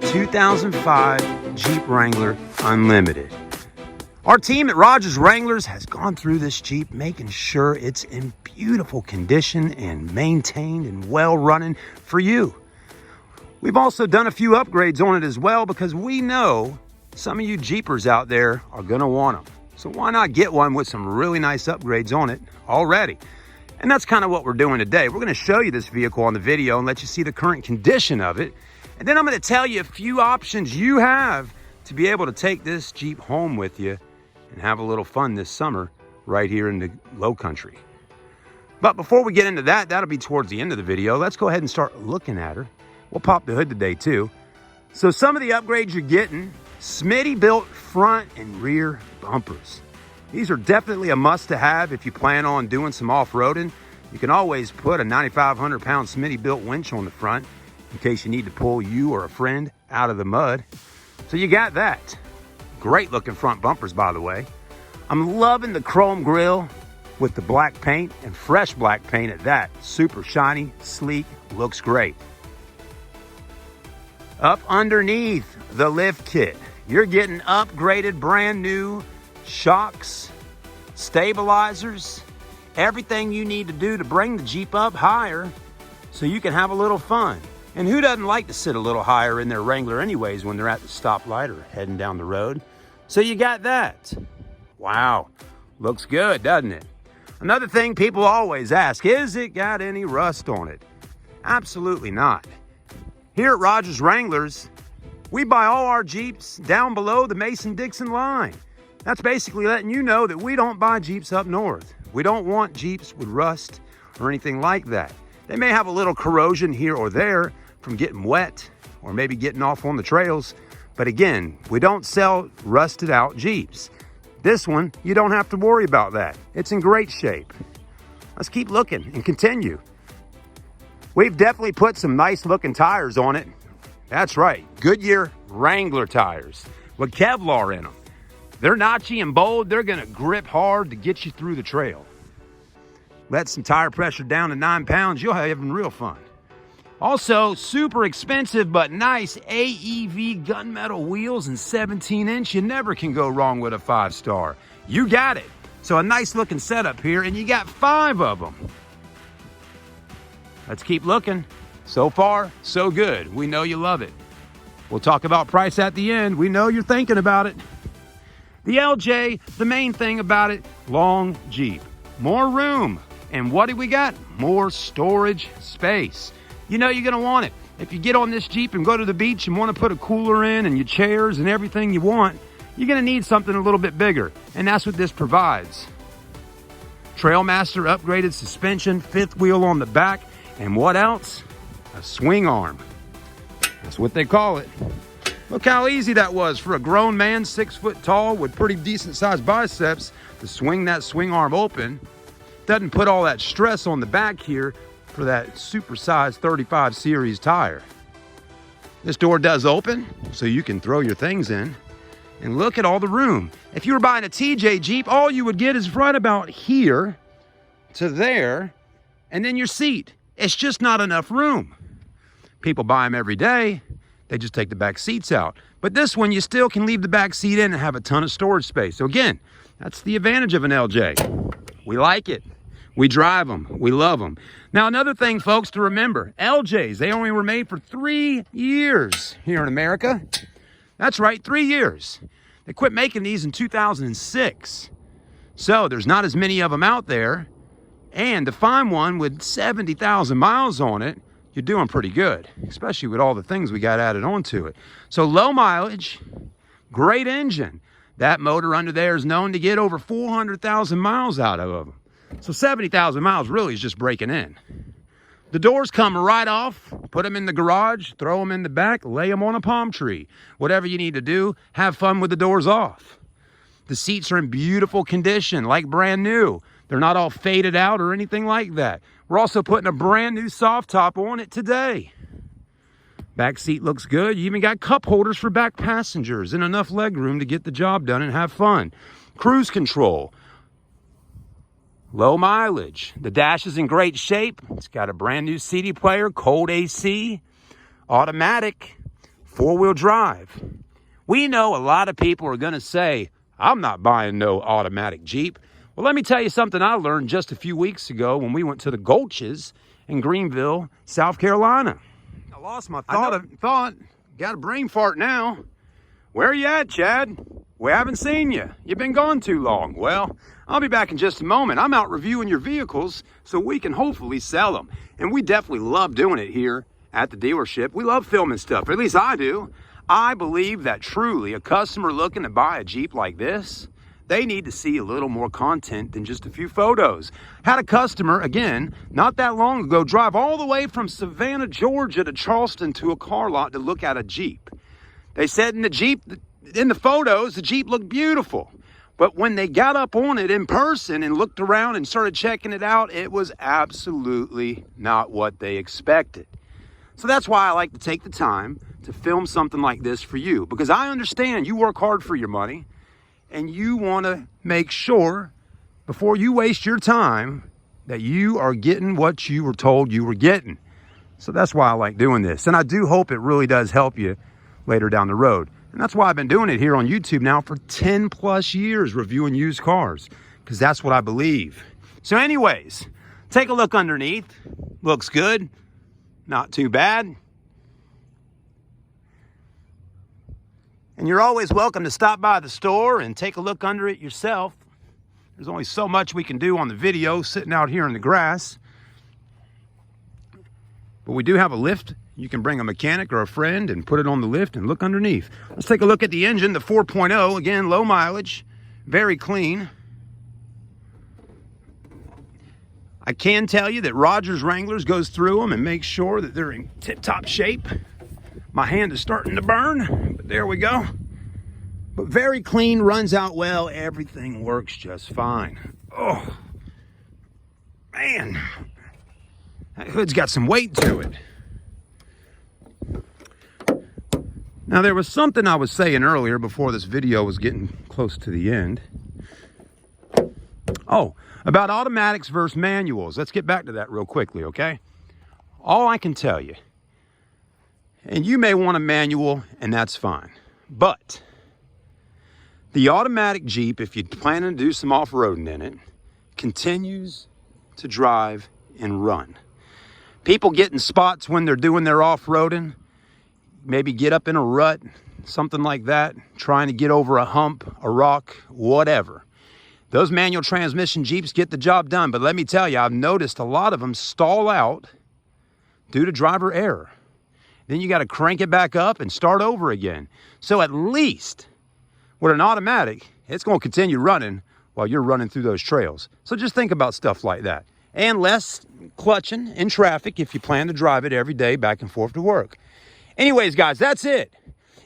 2005 Jeep Wrangler Unlimited. Our team at Rogers Wranglers has gone through this Jeep, making sure it's in beautiful condition and maintained and well running for you. We've also done a few upgrades on it as well, because we know some of you Jeepers out there are gonna want them. So why not get one with some really nice upgrades on it already? And that's kind of what we're doing today. We're gonna show you this vehicle on the video and let you see the current condition of it. And then I'm gonna tell you a few options you have to be able to take this Jeep home with you and have a little fun this summer right here in the low country. But before we get into that, that'll be towards the end of the video. Let's go ahead and start looking at her. We'll pop the hood today too. So some of the upgrades you're getting: Smitty built front and rear bumpers. These are definitely a must to have if you plan on doing some off-roading. You can always put a 9,500 pound Smitty built winch on the front in case you need to pull you or a friend out of the mud. So you got that. Great looking front bumpers, by the way. I'm loving the chrome grille with the black paint, and fresh black paint at that. Super shiny, sleek, looks great. Up underneath the lift kit, you're getting upgraded brand new shocks, stabilizers, everything you need to do to bring the Jeep up higher so you can have a little fun. And who doesn't like to sit a little higher in their Wrangler anyways when they're at the stoplight or heading down the road? So you got that. Wow, looks good, doesn't it? Another thing people always ask, is it got any rust on it? Absolutely not. Here at Rogers Wranglers, we buy all our Jeeps down below the Mason-Dixon line. That's basically letting you know that we don't buy Jeeps up north. We don't want Jeeps with rust or anything like that. They may have a little corrosion here or there from getting wet or maybe getting off on the trails. But again, we don't sell rusted out Jeeps. This one, you don't have to worry about that. It's in great shape. Let's keep looking and continue. We've definitely put some nice looking tires on it. That's right, Goodyear Wrangler tires with Kevlar in them. They're notchy and bold. They're gonna grip hard to get you through the trail. Let some tire pressure down to 9 pounds, you'll have real fun. Also, super expensive but nice AEV gunmetal wheels and 17-inch. You never can go wrong with a 5-star. You got it. So a nice looking setup here, and you got 5 of them. Let's keep looking. So far, so good. We know you love it. We'll talk about price at the end. We know you're thinking about it. The LJ, the main thing about it, long Jeep. More room. And what do we got? More storage space. You know you're gonna want it. If you get on this Jeep and go to the beach and wanna put a cooler in and your chairs and everything you want, you're gonna need something a little bit bigger. And that's what this provides. Trailmaster upgraded suspension, 5th wheel on the back, and what else? A swing arm. That's what they call it. Look how easy that was for a grown man, 6 foot tall with pretty decent sized biceps, to swing that swing arm open. Doesn't put all that stress on the back here for that supersized 35 series tire. This door does open so you can throw your things in. And look at all the room. If you were buying a TJ Jeep, all you would get is right about here to there, and then your seat. It's just not enough room. People buy them every day. They just take the back seats out. But this one, you still can leave the back seat in and have a ton of storage space. So again, that's the advantage of an LJ. We like it. We drive them. We love them. Now, another thing, folks, to remember, LJs, they only were made for 3 years here in America. That's right, 3 years. They quit making these in 2006. So there's not as many of them out there. And to find one with 70,000 miles on it, you're doing pretty good, especially with all the things we got added onto it. So low mileage, great engine. That motor under there is known to get over 400,000 miles out of them. So 70,000 miles really is just breaking in. The doors come right off. Put them in the garage, throw them in the back, lay them on a palm tree. Whatever you need to do, have fun with the doors off. The seats are in beautiful condition, like brand new. They're not all faded out or anything like that. We're also putting a brand new soft top on it today. Back seat looks good. You even got cup holders for back passengers and enough leg room to get the job done and have fun. Cruise control. Low mileage. The dash is in great shape. It's got a brand new CD player, cold AC, automatic, four-wheel drive. We know a lot of people are going to say, I'm not buying no automatic Jeep. Well, let me tell you something I learned just a few weeks ago when we went to the Gulches in Greenville, South Carolina. I lost my thought. Got a brain fart now. Where are you at, Chad? We haven't seen you. You've been gone too long. Well, I'll be back in just a moment. I'm out reviewing your vehicles so we can hopefully sell them. And we definitely love doing it here at the dealership. We love filming stuff, or at least I do. I believe that truly a customer looking to buy a Jeep like this, they need to see a little more content than just a few photos. Had a customer, again, not that long ago, drive all the way from Savannah, Georgia to Charleston to a car lot to look at a Jeep. They said in the photos, the Jeep looked beautiful. But when they got up on it in person and looked around and started checking it out, it was absolutely not what they expected. So that's why I like to take the time to film something like this for you, because I understand you work hard for your money and you want to make sure before you waste your time that you are getting what you were told you were getting. So that's why I like doing this. And I do hope it really does help you later down the road. And that's why I've been doing it here on YouTube now for 10 plus years, reviewing used cars, because that's what I believe. So anyways, take a look underneath. Looks good. Not too bad. And you're always welcome to stop by the store and take a look under it yourself. There's only so much we can do on the video sitting out here in the grass. But we do have a lift. You can bring a mechanic or a friend and put it on the lift and look underneath. Let's take a look at the engine, the 4.0. Again, low mileage, very clean. I can tell you that Rogers Wranglers goes through them and makes sure that they're in tip-top shape. My hand is starting to burn, but there we go. But very clean, runs out well. Everything works just fine. Oh, man. That hood's got some weight to it. Now, there was something I was saying earlier before this video was getting close to the end. Oh, about automatics versus manuals. Let's get back to that real quickly, okay? All I can tell you, and you may want a manual, and that's fine, but the automatic Jeep, if you're planning to do some off-roading in it, continues to drive and run. People get in spots when they're doing their off-roading, maybe get up in a rut, something like that, trying to get over a hump, a rock, whatever. Those manual transmission Jeeps get the job done, but let me tell you, I've noticed a lot of them stall out due to driver error. Then you got to crank it back up and start over again. So at least with an automatic, it's going to continue running while you're running through those trails. So just think about stuff like that. And less clutching in traffic if you plan to drive it every day back and forth to work. Anyways, guys, that's it.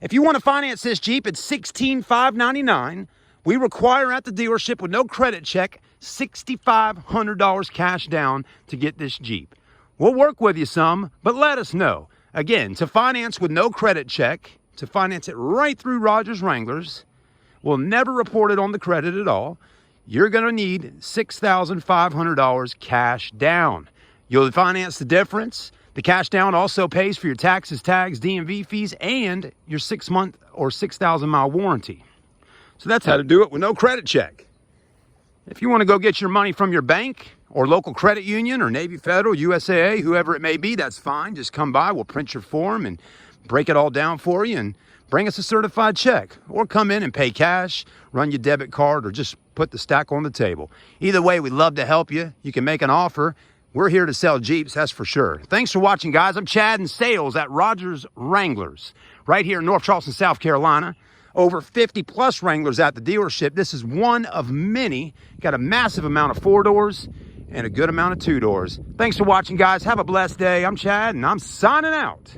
If you want to finance this Jeep, it's $16,599. We require at the dealership with no credit check, $6,500 cash down to get this Jeep. We'll work with you some, but let us know. Again, to finance with no credit check, to finance it right through Rogers Wranglers, we'll never report it on the credit at all. You're going to need $6,500 cash down. You'll finance the difference. The cash down also pays for your taxes, tags, DMV fees, and your 6-month or 6,000-mile warranty. So that's how to do it with no credit check. If you want to go get your money from your bank or local credit union or Navy Federal, USAA, whoever it may be, that's fine. Just come by. We'll print your form and break it all down for you and bring us a certified check. Or come in and pay cash, run your debit card, or just put the stack on the table. Either way, we'd love to help you. You can make an offer. We're here to sell Jeeps, that's for sure. Thanks for watching, guys. I'm Chad in sales at Rogers Wranglers, right here in North Charleston, South Carolina. Over 50 plus Wranglers at the dealership. This is one of many. Got a massive amount of 4-doors and a good amount of 2-doors. Thanks for watching, guys. Have a blessed day. I'm Chad, and I'm signing out.